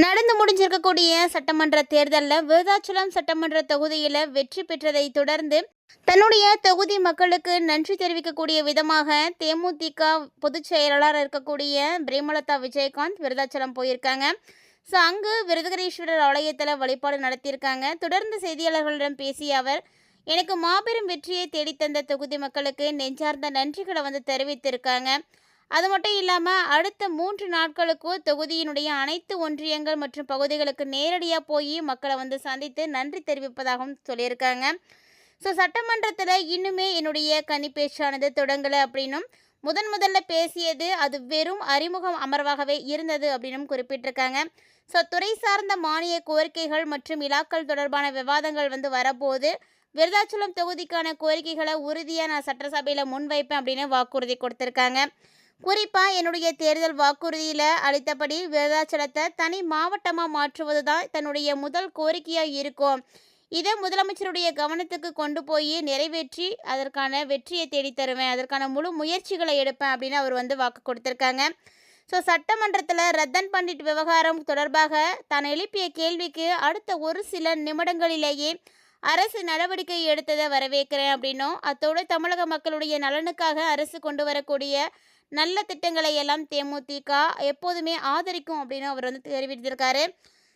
நடந்து முடிஞ்சிருக்கக்கூடிய சட்டமன்ற தேர்தலில் விருதாச்சலம் சட்டமன்ற தொகுதியில் வெற்றி பெற்றதை தொடர்ந்து தன்னுடைய தொகுதி மக்களுக்கு நன்றி தெரிவிக்கக்கூடிய விதமாக தேமுதிக பொதுச் செயலாளர் இருக்கக்கூடிய பிரேமலதா விஜயகாந்த் விருதாச்சலம் போயிருக்காங்க. ஸோ அங்கு விருதுகரீஸ்வரர் ஆலயத்தில் வழிபாடு நடத்தியிருக்காங்க. தொடர்ந்து செய்தியாளர்களிடம் பேசிய அவர், எனக்கு மாபெரும் வெற்றியை தேடித்தந்த தொகுதி மக்களுக்கு நெஞ்சார்ந்த நன்றிகளை தெரிவித்திருக்காங்க. அது மட்டும் இல்லாமல் அடுத்த 3 நாட்களுக்கும் தொகுதியினுடைய அனைத்து ஒன்றியங்கள் மற்றும் பகுதிகளுக்கு நேரடியாக போய் மக்களை சந்தித்து நன்றி தெரிவிப்பதாகவும் சொல்லியிருக்காங்க. ஸோ சட்டமன்றத்தில் இன்னுமே என்னுடைய கன்னி தொடங்கலை அப்படின்னும், முதல்ல பேசியது அது வெறும் அறிமுகம் அமர்வாகவே இருந்தது அப்படின்னும் குறிப்பிட்டிருக்காங்க. ஸோ துறை சார்ந்த மானிய கோரிக்கைகள் மற்றும் இலாக்கள் தொடர்பான விவாதங்கள் வரப்போது விருதாச்சலம் தொகுதிக்கான கோரிக்கைகளை உறுதியாக நான் சட்டசபையில் முன்வைப்பேன் அப்படின்னு வாக்குறுதி கொடுத்துருக்காங்க. குறிப்பாக என்னுடைய தேர்தல் வாக்குறுதியில் அளித்தபடி விருதாச்சலத்தை தனி மாவட்டமாக மாற்றுவது தான் தன்னுடைய முதல் கோரிக்கையாக இருக்கும். இதை முதலமைச்சருடைய கவனத்துக்கு கொண்டு போய் நிறைவேற்றி அதற்கான வெற்றியை தேடி தருவேன், அதற்கான முழு முயற்சிகளை எடுப்பேன் அப்படின்னு அவர் வாக்கு கொடுத்துருக்காங்க. ஸோ சட்டமன்றத்தில் ரத்தன் பண்டிட் விவகாரம் தொடர்பாக தான் எழுப்பிய கேள்விக்கு அடுத்த ஒரு சில நிமிடங்களிலேயே அரசு நடவடிக்கை எடுத்ததை வரவேற்கிறேன் அப்படின்னும், அத்தோடு தமிழக மக்களுடைய நலனுக்காக அரசு கொண்டு வரக்கூடிய நல்ல திட்டங்களை எல்லாம் தேமுதிக எப்போதுமே ஆதரிக்கும் அப்படின்னு அவர் தெரிவித்திருக்காரு.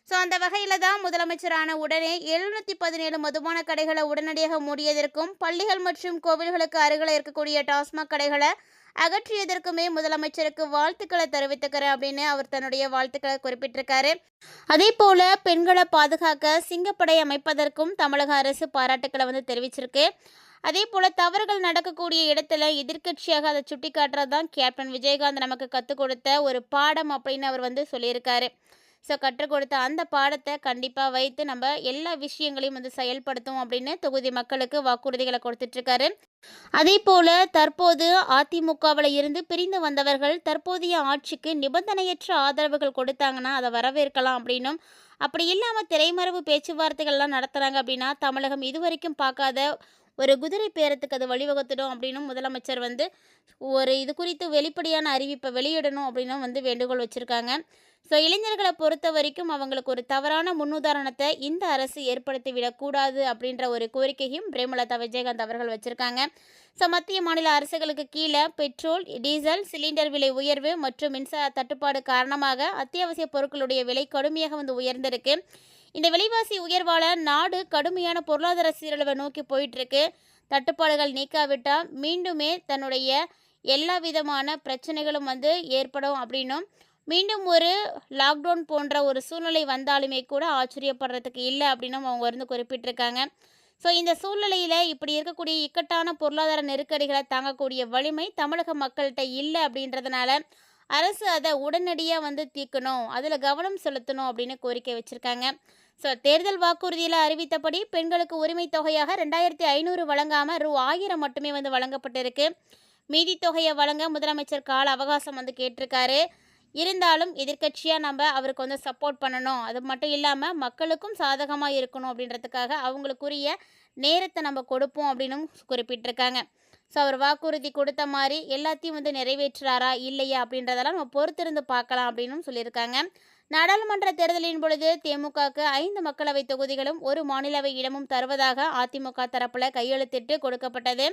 ஸோ அந்த வகையில் தான் முதலமைச்சரான உடனே 717 மதுபான கடைகளை உடனடியாக மூடியதற்கும், பள்ளிகள் மற்றும் கோவில்களுக்கு அருகில் இருக்கக்கூடிய டாஸ்மாக் கடைகளை அகற்றியதற்குமே முதலமைச்சருக்கு வாழ்த்துக்களை தெரிவித்துக்கிறேன் அப்படின்னு அவர் தன்னுடைய வாழ்த்துக்களை குறிப்பிட்டிருக்காரு. அதே போல பெண்களை பாதுகாக்க சிங்கப்படை அமைப்பதற்கும் தமிழக அரசு பாராட்டுக்களை தெரிவிச்சிருக்கு. அதே போல் தவறுகள் நடக்கக்கூடிய இடத்துல எதிர்க்கட்சியாக அதை சுட்டி காட்டுறது தான் கேப்டன் விஜயகாந்த் நமக்கு கற்றுக் கொடுத்த ஒரு பாடம் அப்படின்னு அவர் சொல்லியிருக்காரு. ஸோ கற்றுக் கொடுத்த அந்த பாடத்தை கண்டிப்பாக வைத்து நம்ம எல்லா விஷயங்களையும் செயல்படுத்தும் அப்படின்னு தொகுதி மக்களுக்கு வாக்குறுதிகளை கொடுத்துட்ருக்காரு. அதே போல் தற்போது அதிமுகவில் இருந்து பிரிந்து வந்தவர்கள் தற்போதைய ஆட்சிக்கு நிபந்தனையற்ற ஆதரவுகள் கொடுத்தாங்கன்னா அதை வரவேற்கலாம் அப்படின்னும், அப்படி இல்லாமல் திரைமறைவு பேச்சுவார்த்தைகள்லாம் நடத்துகிறாங்க அப்படின்னா தமிழகம் இதுவரைக்கும் பார்க்காத ஒரு குதிரை பேரத்துக்கு அது வழிவகுத்துடும் அப்படின்னும் முதலமைச்சர் ஒரு இது குறித்து வெளிப்படையான அறிவிப்பை வெளியிடணும் அப்படின்னும் வேண்டுகோள் வச்சுருக்காங்க. ஸோ இளைஞர்களை பொறுத்த வரைக்கும் அவங்களுக்கு ஒரு தவறான முன்னுதாரணத்தை இந்த அரசு ஏற்படுத்தி விடக்கூடாது அப்படின்ற ஒரு கோரிக்கையும் பிரேமலதா விஜயகாந்த் அவர்கள் வச்சுருக்காங்க. ஸோ மத்திய மாநில அரசுகளுக்கு கீழே பெட்ரோல், டீசல், சிலிண்டர் விலை உயர்வு மற்றும் மின்சார தட்டுப்பாடு காரணமாக அத்தியாவசிய பொருட்களுடைய விலை கடுமையாக உயர்ந்திருக்கு. இந்த விலைவாசி உயர்வால் நாடு கடுமையான பொருளாதார சீரழிவை நோக்கி போயிட்டுருக்கு. தட்டுப்பாடுகள் நீக்காவிட்டால் மீண்டுமே தன்னுடைய எல்லா விதமான பிரச்சனைகளும் ஏற்படும் அப்படின்னும், மீண்டும் ஒரு லாக்டவுன் போன்ற ஒரு சூழ்நிலை வந்தாலுமே கூட ஆச்சரியப்படுறதுக்கு இல்லை அப்படின்னும் அவங்க குறிப்பிட்டிருக்காங்க. ஸோ இந்த சூழ்நிலையில் இப்படி இருக்கக்கூடிய இக்கட்டான பொருளாதார நெருக்கடிகளை தாங்கக்கூடிய வலிமை தமிழக மக்கள்கிட்ட இல்லை அப்படின்றதுனால அரசு அதை உடனடியாக தீர்க்கணும், அதில் கவனம் செலுத்தணும் அப்படின்னு கோரிக்கை வச்சுருக்காங்க. ஸோ தேர்தல் வாக்குறுதியில் அறிவித்தபடி பெண்களுக்கு உரிமை தொகையாக 2500 வழங்காமல் ரூ. 1000 மட்டுமே வழங்கப்பட்டிருக்கு. மீதி தொகையை வழங்க முதலமைச்சர் கால அவகாசம் கேட்டிருக்காரு. இருந்தாலும் எதிர்க்கட்சியாக நம்ம அவருக்கு சப்போர்ட் பண்ணணும், அது மட்டும் இல்லாமல் மக்களுக்கும் சாதகமாக இருக்கணும் அப்படின்றதுக்காக அவங்களுக்குரிய நேரத்தை நம்ம கொடுப்போம் அப்படின்னும் குறிப்பிட்டிருக்காங்க. ஸோ அவர் வாக்குறுதி கொடுத்த மாதிரி எல்லாத்தையும் நிறைவேற்றுறாரா இல்லையா அப்படின்றதெல்லாம் நம்ம பொறுத்திருந்து பார்க்கலாம் அப்படின்னும் சொல்லியிருக்காங்க. நாடாளுமன்ற தேர்தலின் பொழுது தேமுகவுக்கு 5 மக்களவை தொகுதிகளும் 1 மாநிலவை இடமும் தருவதாக அதிமுக தரப்பில் கையெழுத்திட்டு கொடுக்கப்பட்டது.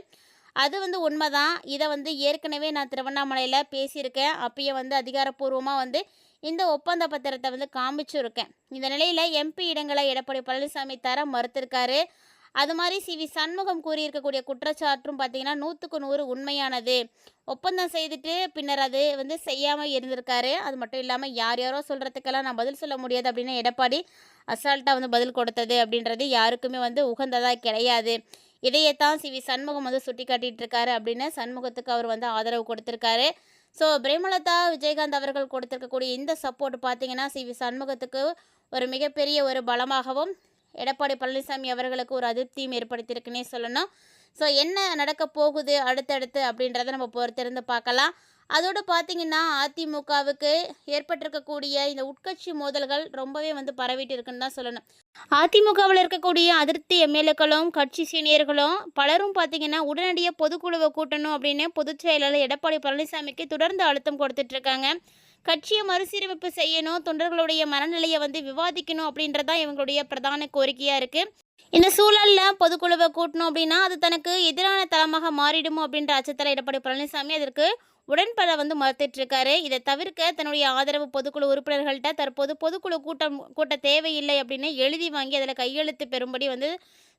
அது உண்மைதான். இதை ஏற்கனவே நான் திருவண்ணாமலையில் பேசியிருக்கேன். அப்பயே அதிகாரப்பூர்வமாக இந்த ஒப்பந்த பத்திரத்தை காமிச்சிருக்கேன். இந்த நிலையில் எம்பி இடங்களை எடப்பாடி பழனிசாமி தர மறுத்திருக்காரு. அது மாதிரி சி.வி. சண்முகம் கூறியிருக்கக்கூடிய குற்றச்சாட்டும் பார்த்திங்கன்னா 100க்கு 100 உண்மையானது. ஒப்பந்தம் செய்துட்டு பின்னர் அது செய்யாமல் இருந்திருக்காரு. அது மட்டும் இல்லாமல் யாரோ சொல்கிறதுக்கெல்லாம் நான் பதில் சொல்ல முடியாது அப்படின்னு எடப்பாடி அசால்ட்டாக பதில் கொடுத்தது அப்படின்றது யாருக்குமே உகந்ததாக கிடையாது. இதையத்தான் சி.வி. சண்முகம் சுட்டி காட்டிகிட்டு இருக்காரு அப்படின்னு சண்முகத்துக்கு அவர் ஆதரவு கொடுத்துருக்காரு. ஸோ பிரேமலதா விஜயகாந்த் அவர்கள் கொடுத்துருக்கக்கூடிய இந்த சப்போர்ட் பார்த்திங்கன்னா சி.வி. சண்முகத்துக்கு ஒரு மிகப்பெரிய ஒரு பலமாகவும், எடப்பாடி பழனிசாமி அவர்களுக்கு ஒரு அதிருப்தியும் ஏற்படுத்தியிருக்குன்னே சொல்லணும். ஸோ என்ன நடக்க போகுது அடுத்தடுத்து அப்படின்றத நம்ம பொறுத்திருந்து பார்க்கலாம். அதோடு பார்த்திங்கன்னா அதிமுகவுக்கு ஏற்பட்டிருக்கக்கூடிய இந்த உட்கட்சி மோதல்கள் ரொம்பவே பரவிட்டு இருக்குன்னு தான் சொல்லணும். அதிமுகவில் இருக்கக்கூடிய அதிருப்தி எம்எல்ஏக்களும் கட்சி சீனியர்களும் பலரும் பார்த்திங்கன்னா உடனடியாக பொதுக்குழுவை கூட்டணும் அப்படின்னு பொதுச் செயலாளர் எடப்பாடி பழனிசாமிக்கு தொடர்ந்து அழுத்தம் கொடுத்துட்ருக்காங்க. கட்சியை மறுசீரமைப்பு செய்யணும், தொண்டர்களுடைய மனநிலையை வந்து விவாதிக்கணும் அப்படின்றதான் இவங்களுடைய பிரதான கோரிக்கையாக இருக்குது. இந்த சூழலில் பொதுக்குழுவை கூட்டணும் அப்படின்னா அது தனக்கு எதிரான தளமாக மாறிடுமோ அப்படின்ற அச்சத்தில் எடப்பாடி பழனிசாமி அதற்கு உடன்பட வந்து மறுத்துட்டு இருக்காரு. இதை தவிர்க்க தன்னுடைய ஆதரவு பொதுக்குழு உறுப்பினர்கள்ட்ட தற்போது பொதுக்குழு கூட்ட தேவையில்லை அப்படின்னு எழுதி வாங்கி அதில் கையெழுத்து பெறும்படி வந்து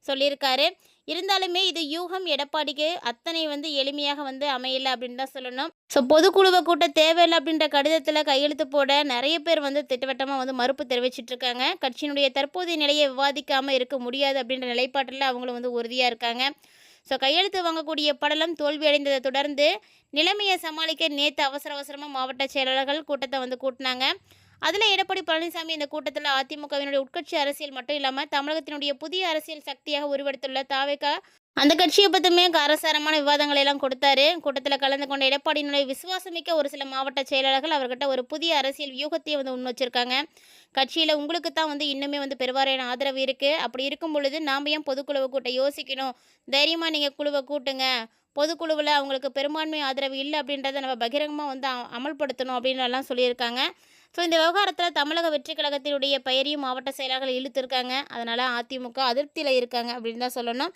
சொல்லியிருக்காரு. இருந்தாலுமே இது யூகம் எடப்பாடிக்கு அத்தனை வந்து எளிமையாக வந்து அமையலை அப்படின்னு தான் சொல்லணும். ஸோ பொதுக்குழுவை கூட்ட தேவையில்லை அப்படின்ற கடிதத்தில் கையெழுத்து போட நிறைய பேர் வந்து திட்டவட்டமாக வந்து மறுப்பு தெரிவிச்சிட்டு இருக்காங்க. கட்சியினுடைய தற்போதைய நிலையை விவாதிக்காமல் இருக்க முடியாது அப்படின்ற நிலைப்பாட்டில் அவங்களும் வந்து உறுதியாக இருக்காங்க. ஸோ கையெழுத்து வாங்கக்கூடிய படலம் தோல்வி அடைந்ததை தொடர்ந்து நிலைமையை சமாளிக்க நேற்று அவசரமாக மாவட்ட செயலாளர்கள் கூட்டத்தை வந்து கூட்டினாங்க. அதில் எடப்பாடி பழனிசாமி இந்த கூட்டத்தில் அதிமுகவினுடைய உட்கட்சி அரசியல் மட்டும் இல்லாமல் தமிழகத்தினுடைய புதிய அரசியல் சக்தியாக உருவெடுத்துள்ள தாவேகா அந்த கட்சியை பற்றியுமே காரசாரமான விவாதங்களை எல்லாம் கொடுத்தாரு. கூட்டத்தில் கலந்து கொண்ட எடப்பாடியினுடைய விசுவாசமிக்க ஒரு சில மாவட்ட செயலாளர்கள் அவர்கிட்ட ஒரு புதிய அரசியல் வியூகத்தையும் வந்து முன் வச்சிருக்காங்க. கட்சியில் உங்களுக்கு தான் வந்து இன்னுமே வந்து பெருவாரியான ஆதரவு இருக்குது. அப்படி இருக்கும் பொழுது நாம் ஏன் பொதுக்குழுவை கூட்ட யோசிக்கணும், தைரியமாக நீங்கள் குழுவை கூட்டுங்க, பொதுக்குழுவில் அவங்களுக்கு பெரும்பான்மை ஆதரவு இல்லை அப்படின்றத நம்ம பகிரங்கமாக வந்து அமல்படுத்தணும் அப்படின்லாம் சொல்லியிருக்காங்க. ஸோ இந்த விவகாரத்தில் தமிழக வெற்றி கழகத்தினுடைய பெயரையும் மாவட்ட செயலாளர்கள் இழுத்துருக்காங்க. அதனால் அதிமுக அதிருப்தியில் இருக்காங்க அப்படின்னு தான் சொல்லணும்.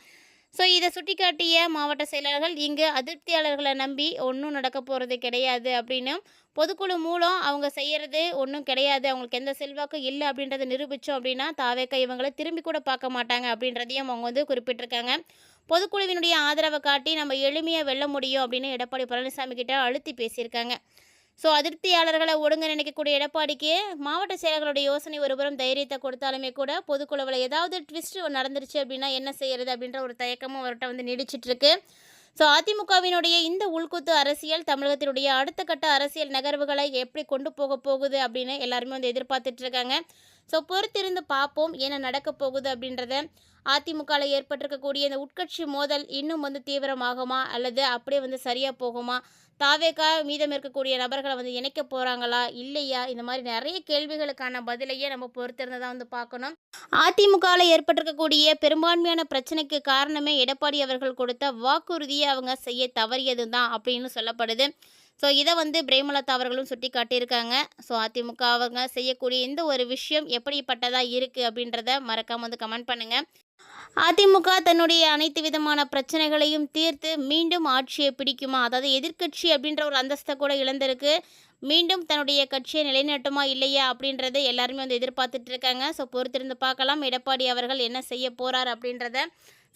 ஸோ இதை சுட்டிக்காட்டிய மாவட்ட செயலாளர்கள் இங்கு அதிருப்தியாளர்களை நம்பி ஒன்றும் நடக்க போகிறது கிடையாது அப்படின்னு, பொதுக்குழு மூலம் அவங்க செய்கிறது ஒன்றும் கிடையாது, அவங்களுக்கு எந்த செல்வாக்கும் இல்லை அப்படின்றத நிரூபித்தோம் அப்படின்னா தாவேக்கா இவங்களை திரும்பி கூட பார்க்க மாட்டாங்க அப்படின்றதையும் அவங்க வந்து குறிப்பிட்டிருக்காங்க. பொதுக்குழுவினுடைய ஆதரவை காட்டி நம்ம எளிமையாக வெல்ல முடியும் அப்படின்னு எடப்பாடி பழனிசாமி கிட்ட அழுத்தி பேசியிருக்காங்க. ஸோ அதிருப்தியாளர்களை ஒடுங்க நினைக்கக்கூடிய எடப்பாடிக்கு மாவட்ட செயலர்களுடைய யோசனை ஒருபுறம் தைரியத்தை கொடுத்தாலுமே கூட பொதுக்குழுவில் ஏதாவது ட்விஸ்ட் நடந்துருச்சு அப்படின்னா என்ன செய்யறது அப்படின்ற ஒரு தயக்கமும் அவர்கிட்ட வந்து நீடிச்சிட்ருக்கு. ஸோ அதிமுகவினுடைய இந்த உள்குத்து அரசியல் தமிழகத்தினுடைய அடுத்த கட்ட அரசியல் நகர்வுகளை எப்படி கொண்டு போக போகுது அப்படின்னு எல்லாருமே வந்து எதிர்பார்த்துட்ருக்காங்க. ஸோ பொறுத்திருந்து பார்ப்போம் என்ன நடக்க போகுது அப்படின்றத. அதிமுகவில் ஏற்பட்டிருக்கக்கூடிய இந்த உட்கட்சி மோதல் இன்னும் வந்து தீவிரமாகுமா அல்லது அப்படியே வந்து சரியாக போகுமா, தாவேக்கா மீதம் இருக்கக்கூடிய நபர்களை வந்து இணைக்க போகிறாங்களா இல்லையா, இந்த மாதிரி நிறைய கேள்விகளுக்கான பதிலையே நம்ம பொறுத்திருந்து தான் வந்து பார்க்கணும். அதிமுகவில் ஏற்பட்டிருக்கக்கூடிய பெரும்பான்மையான பிரச்சனைக்கு காரணமே எடப்பாடி அவர்கள் கொடுத்த வாக்குறுதியை அவங்க செய்ய தவறியது தான் அப்படின்னு சொல்லப்படுது. ஸோ இதை வந்து பிரேமலதா அவர்களும் சுட்டி காட்டியிருக்காங்க. ஸோ அதிமுக அவங்க செய்யக்கூடிய இந்த ஒரு விஷயம் எப்படிப்பட்டதாக இருக்குது அப்படின்றத மறக்காமல் வந்து கமெண்ட் பண்ணுங்கள். அதிமுக தன்னுடைய அனைத்து விதமான பிரச்சனைகளையும் தீர்த்து மீண்டும் ஆட்சியை பிடிக்குமா, அதாவது எதிர்க்கட்சி அப்படின்ற ஒரு அந்தஸ்தை கூட இழந்திருக்கு, மீண்டும் தன்னுடைய கட்சியை நிலைநாட்டுமா இல்லையா அப்படின்றத எல்லாருமே வந்து எதிர்பார்த்துட்டு இருக்காங்க. ஸோ பொறுத்திருந்து பார்க்கலாம் எடப்பாடி அவர்கள் என்ன செய்ய போகிறார் அப்படின்றத.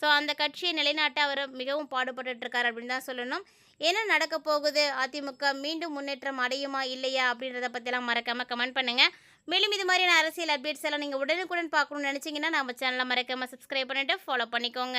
ஸோ அந்த கட்சியை நிலைநாட்ட அவர் மிகவும் பாடுபட்டுருக்கார் அப்படின்னு தான் சொல்லணும். என்ன நடக்க போகுது, அதிமுக மீண்டும் முன்னேற்றம் அடையுமா இல்லையா அப்படின்றத பற்றிலாம் மறக்காமல் கமெண்ட் பண்ணுங்கள். மேலும் இது மாதிரியான அரசியல் அப்டேட்ஸ் எல்லாம் நீங்கள் உடனுக்குடன் பார்க்கணும்னு நினச்சிங்கன்னா நம்ம சேனலை மறக்காமல் சப்ஸ்கிரைப் பண்ணிவிட்டு ஃபாலோ பண்ணிக்கோங்க.